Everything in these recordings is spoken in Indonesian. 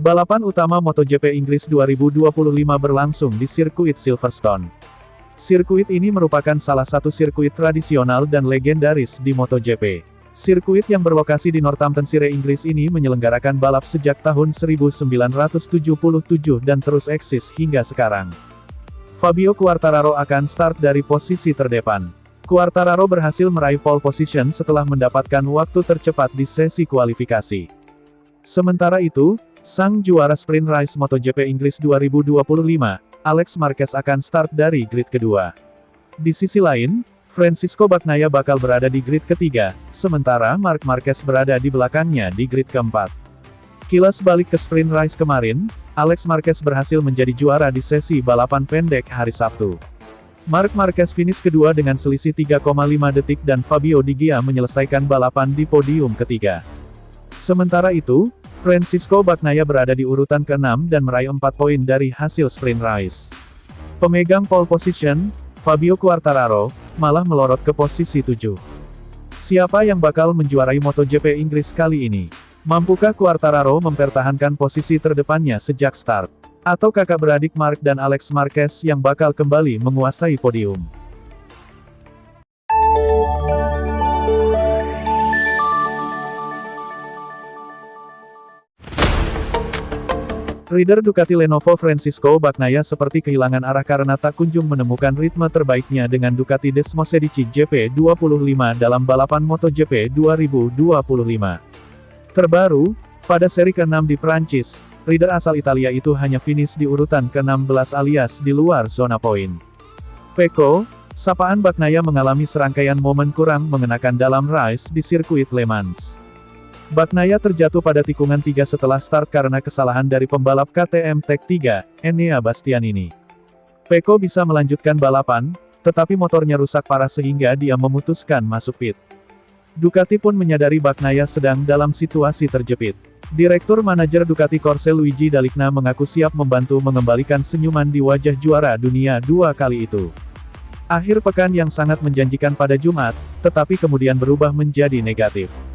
Balapan utama MotoGP Inggris 2025 berlangsung di sirkuit Silverstone. Sirkuit ini merupakan salah satu sirkuit tradisional dan legendaris di MotoGP. Sirkuit yang berlokasi di Northamptonshire, Inggris ini menyelenggarakan balap sejak tahun 1977 dan terus eksis hingga sekarang. Fabio Quartararo akan start dari posisi terdepan. Quartararo berhasil meraih pole position setelah mendapatkan waktu tercepat di sesi kualifikasi. Sementara itu, sang juara sprint race MotoGP Inggris 2025, Alex Marquez akan start dari grid kedua. Di sisi lain, Francisco Bagnaia bakal berada di grid ketiga, sementara Marc Marquez berada di belakangnya di grid keempat. Kilas balik ke sprint race kemarin, Alex Marquez berhasil menjadi juara di sesi balapan pendek hari Sabtu. Marc Marquez finish kedua dengan selisih 3,5 detik dan Fabio Di Gia menyelesaikan balapan di podium ketiga. Sementara itu, Francisco Bagnaia berada di urutan ke-6 dan meraih 4 poin dari hasil sprint race. Pemegang pole position, Fabio Quartararo, malah melorot ke posisi 7. Siapa yang bakal menjuarai MotoGP Inggris kali ini? Mampukah Quartararo mempertahankan posisi terdepannya sejak start? Atau kakak beradik Marc dan Alex Marquez yang bakal kembali menguasai podium? Rider Ducati Lenovo Francisco Bagnaia seperti kehilangan arah karena tak kunjung menemukan ritme terbaiknya dengan Ducati Desmosedici GP25 dalam balapan MotoGP 2025. Terbaru, pada seri ke-6 di Prancis, rider asal Italia itu hanya finish di urutan ke-16 alias di luar zona poin. Pecco, sapaan Bagnaia mengalami serangkaian momen kurang mengenakan dalam race di sirkuit Le Mans. Bagnaia terjatuh pada tikungan 3 setelah start karena kesalahan dari pembalap KTM Tech 3, Enea Bastianini. Pecco bisa melanjutkan balapan, tetapi motornya rusak parah sehingga dia memutuskan masuk pit. Ducati pun menyadari Bagnaia sedang dalam situasi terjepit. Direktur manajer Ducati Corse Luigi Dalicna mengaku siap membantu mengembalikan senyuman di wajah juara dunia 2 kali itu. Akhir pekan yang sangat menjanjikan pada Jumat, tetapi kemudian berubah menjadi negatif.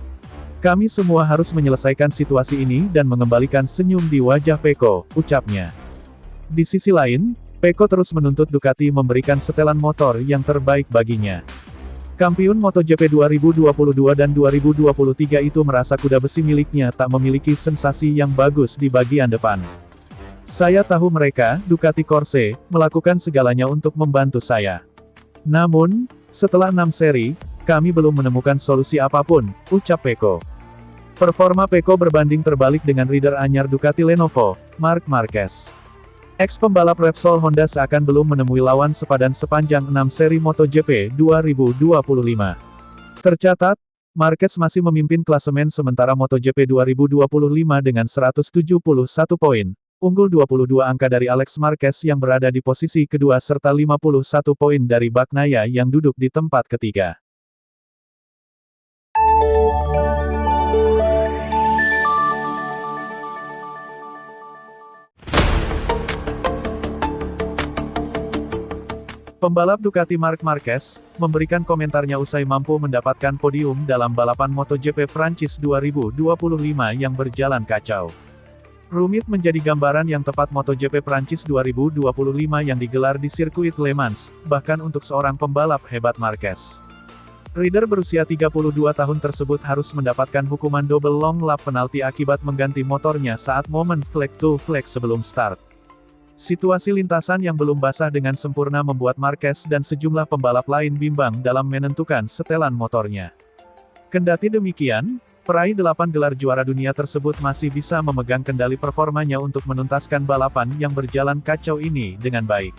Kami semua harus menyelesaikan situasi ini dan mengembalikan senyum di wajah Pecco, ucapnya. Di sisi lain, Pecco terus menuntut Ducati memberikan setelan motor yang terbaik baginya. Kampiun MotoGP 2022 dan 2023 itu merasa kuda besi miliknya tak memiliki sensasi yang bagus di bagian depan. Saya tahu mereka, Ducati Corse, melakukan segalanya untuk membantu saya. Namun, setelah 6 seri, kami belum menemukan solusi apapun, ucap Pecco. Performa Pecco berbanding terbalik dengan rider anyar Ducati Lenovo, Marc Marquez. Ex-pembalap Repsol Honda seakan belum menemui lawan sepadan sepanjang 6 seri MotoGP 2025. Tercatat, Marquez masih memimpin klasemen sementara MotoGP 2025 dengan 171 poin, unggul 22 angka dari Alex Marquez yang berada di posisi kedua serta 51 poin dari Bagnaia yang duduk di tempat ketiga. Pembalap Ducati Marc Marquez, memberikan komentarnya usai mampu mendapatkan podium dalam balapan MotoGP Prancis 2025 yang berjalan kacau. Rumit menjadi gambaran yang tepat MotoGP Prancis 2025 yang digelar di sirkuit Le Mans, bahkan untuk seorang pembalap hebat Marquez. Rider berusia 32 tahun tersebut harus mendapatkan hukuman double long lap penalti akibat mengganti motornya saat momen flag to flag sebelum start. Situasi lintasan yang belum basah dengan sempurna membuat Marquez dan sejumlah pembalap lain bimbang dalam menentukan setelan motornya. Kendati demikian, peraih 8 gelar juara dunia tersebut masih bisa memegang kendali performanya untuk menuntaskan balapan yang berjalan kacau ini dengan baik.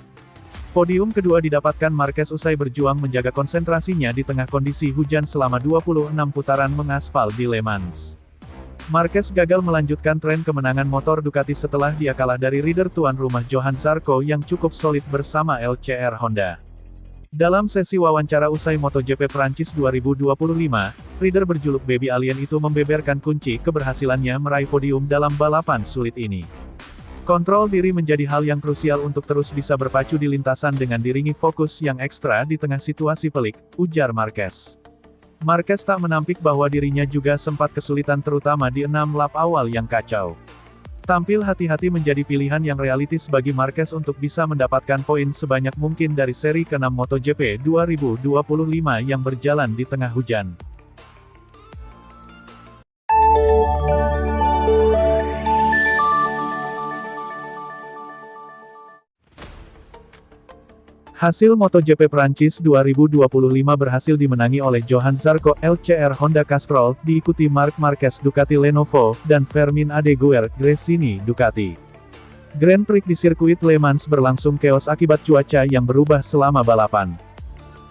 Podium kedua didapatkan Marquez usai berjuang menjaga konsentrasinya di tengah kondisi hujan selama 26 putaran mengaspal di Le Mans. Marquez gagal melanjutkan tren kemenangan motor Ducati setelah dia kalah dari rider tuan rumah Johann Zarco yang cukup solid bersama LCR Honda. Dalam sesi wawancara usai MotoGP Prancis 2025, rider berjuluk Baby Alien itu membeberkan kunci keberhasilannya meraih podium dalam balapan sulit ini. Kontrol diri menjadi hal yang krusial untuk terus bisa berpacu di lintasan dengan diringi fokus yang ekstra di tengah situasi pelik, ujar Marquez. Marquez tak menampik bahwa dirinya juga sempat kesulitan terutama di 6 lap awal yang kacau. Tampil hati-hati menjadi pilihan yang realistis bagi Marquez untuk bisa mendapatkan poin sebanyak mungkin dari seri ke-6 MotoGP 2025 yang berjalan di tengah hujan. Hasil MotoGP Prancis 2025 berhasil dimenangi oleh Johann Zarco LCR Honda Castrol, diikuti Marc Marquez Ducati Lenovo, dan Fermin Adeguer Gresini Ducati. Grand Prix di sirkuit Le Mans berlangsung keos akibat cuaca yang berubah selama balapan.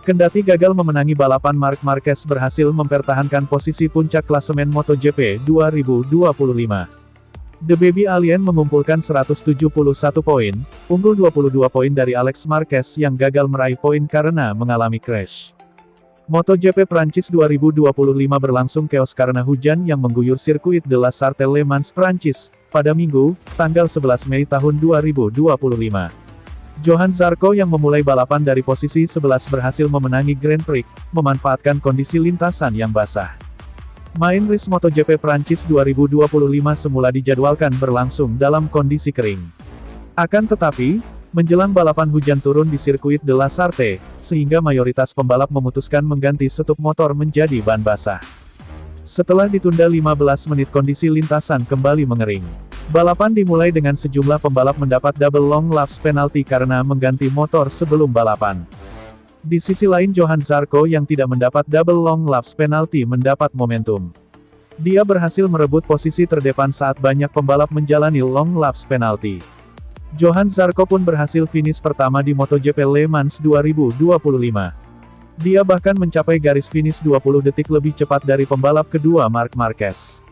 Kendati gagal memenangi balapan, Marc Marquez berhasil mempertahankan posisi puncak klasemen MotoGP 2025. The Baby Alien mengumpulkan 171 poin, unggul 22 poin dari Alex Marquez yang gagal meraih poin karena mengalami crash. MotoGP Prancis 2025 berlangsung keos karena hujan yang mengguyur sirkuit de la Sarthe Le Mans Prancis, pada Minggu, tanggal 11 Mei tahun 2025. Johann Zarco yang memulai balapan dari posisi 11 berhasil memenangi Grand Prix, memanfaatkan kondisi lintasan yang basah. Main race MotoGP Prancis 2025 semula dijadwalkan berlangsung dalam kondisi kering. Akan tetapi, menjelang balapan hujan turun di sirkuit de la Sarthe, sehingga mayoritas pembalap memutuskan mengganti setup motor menjadi ban basah. Setelah ditunda 15 menit kondisi lintasan kembali mengering. Balapan dimulai dengan sejumlah pembalap mendapat double long laps penalti karena mengganti motor sebelum balapan. Di sisi lain Johann Zarco yang tidak mendapat double long laps penalti mendapat momentum. Dia berhasil merebut posisi terdepan saat banyak pembalap menjalani long laps penalti. Johann Zarco pun berhasil finish pertama di MotoGP Le Mans 2025. Dia bahkan mencapai garis finish 20 detik lebih cepat dari pembalap kedua Marc Marquez.